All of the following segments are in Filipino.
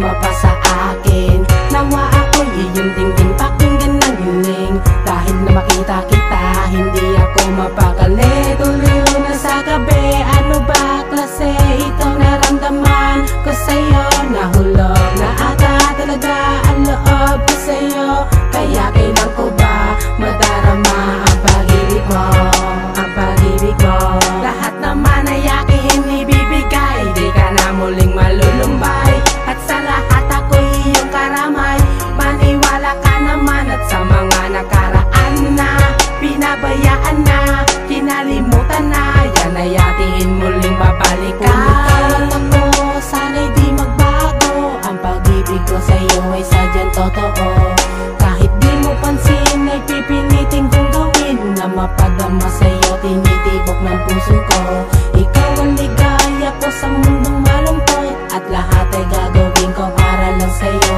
mapasa akin. Nawa ako'y iyong tingin, pakinggan ng hiling. Kahit na makita kita, hindi ako mapakali. Tuloy na sa gabi, ano ba klase itong naramdaman ko sa'yo? Nahulog na ata talaga ang loob ko sa'yo. Kaya kailan ko ba madarama ang pag-ibig mo? Ang pag-ibig mo, lahat naman ay aking ibibigay. Di ka na muling malulumbay, at sa lahat ako'y iyong karamay. Maniwala ka naman at sa mga nakaraan na pinabayaan na, kinalimutan na, yan ay atiin muling babalikan. Kung ikaw at ako, sana'y di magbago. Ang pag-ibig ko sa'yo ay sadyang totoo. Kahit di mo pansin ay pipilitin kong gawin, na mapadama sa'yo, tinitibok ng puso ko. Ikaw ang ligaya ko sa mundong malungkot, at lahat ay gagawin ko para lang sa'yo.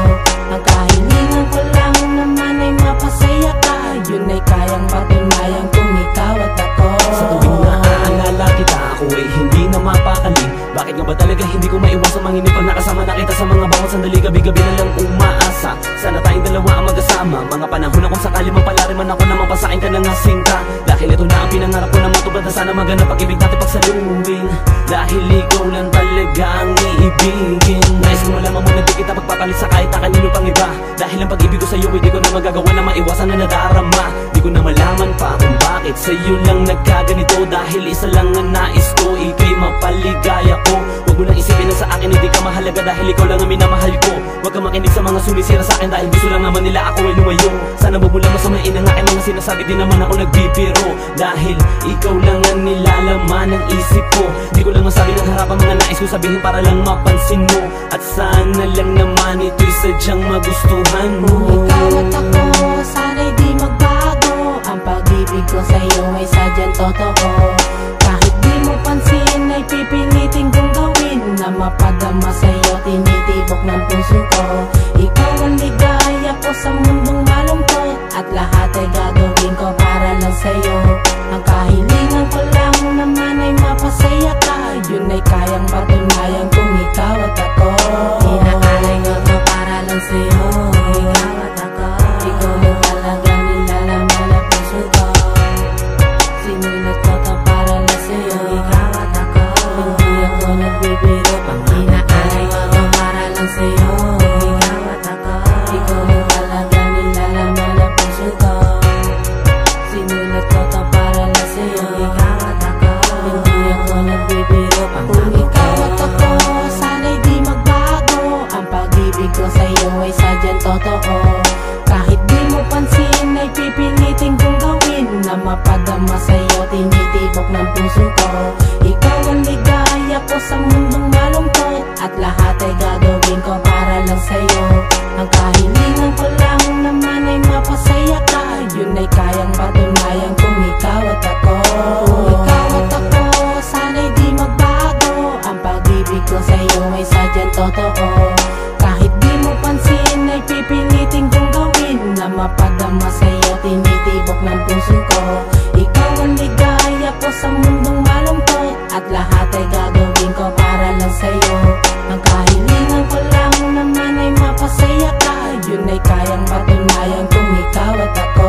Ang kahilingan ko lang naman ay mapasaya ka, yun ay kayang patunayan kung ikaw at ako. Sa tuwing naaalala kita, ako ay hindi na mapakali. Bakit nga ba talaga hindi ko maiwasan manginip pag nakasama na kita sa mga bawat sandali? Gabi-gabi na lang umaasa, sana tayong dalawa ang magkasama. Mga panahon na kung sakali mapalari man ako na mapasakin ka ng asinta. Dahil ito na ang pinangarap ko na matupad, na sana maganda pag-ibig natin pagsaluhin. Dahil ikaw lang talaga ang iibigin. Nais ko malaman mo na di kita pagpapalit sa kahit na kanino pang iba. Dahil ang pag-ibig ko sa'yo ay di ko na magagawa na maiwasan na nadarama. Di ko na malaman pa kung bakit sa'yo lang nagkaganito. Dahil isa lang ang nais ko, ika'y mapaligaya ko. Huwag mo nang isipin na sa akin hindi ka mahalaga, dahil ikaw lang ang minamahal ko. Huwag ka makinig sa mga sumisira sa akin, dahil gusto lang naman nila ako ay lumayo. Sana wag mo lang masamain ang aking mga sinasabi, di naman ako nagbibiro. Dahil ikaw lang ang nilalaman ng isip ko. Di ko lang masabi ng harapan mga nais ko sabihin para lang mapansin mo. At sana lang naman ito'y sadyang magustuhan mo. Ikaw at ako, sana'y di magbago. Ang pag-ibig ko sa'yo ay sadyang totoo. Kahit di mo pansin ay pipilitin kong gawin, na mapadama sa'yo, tinitibok ng puso ko. Ikaw ang ligaya ko sa mundong malungkot, at lahat ay gagawin ko para lang sa'yo. Ang kahilingan ko lang naman ay mapasaya ka, yun ay kayang patunayan kung ikaw at ako. Inaalay ko to para lang sa'yo, ikaw at ako. Ikaw lang talaga nilalaman ang puso ko. Sinulat ko to para lang sa'yo, ikaw at ako. Hindi ako nagbibiro, pang inaalay ko to para lang sa'yo, ikaw at ako. Ikaw lang talaga nilalaman ang puso ko. Sinulat ko to para lang sa'yo, ikaw at ako. Hindi ako nagbibiro, pang kung ikaw at ako, sana'y di magbago. Ang pag-ibig ko sa'yo ay sadyang totoo. Kahit di mo pansin ay pipilitin kong gawin, na mapadama sa'yo, tinitibok ng puso ko. Ikaw ang ligaya ko sa mundong malungkot, at lahat ay gagawin ko para lang sa'yo. Ang kahilingan ko lang naman ay mapasaya ka, yun ay kayang patunayan kung ikaw at ako. Kung ikaw at ako, sana'y di magbago. Ang pag-ibig ko sa'yo ay sadyang totoo. Kahit di mo pansin ay pipilitin kong gawin, na mapadama sa'yo, tinitibok ng puso ko. Ikaw ang ligaya ko sa mundong malungkot, at lahat ay gagawin ko para lang sa'yo. Ang kahilingan ko lang naman ay mapasaya ka, yun ay kayang patunayan kung ikaw at ako.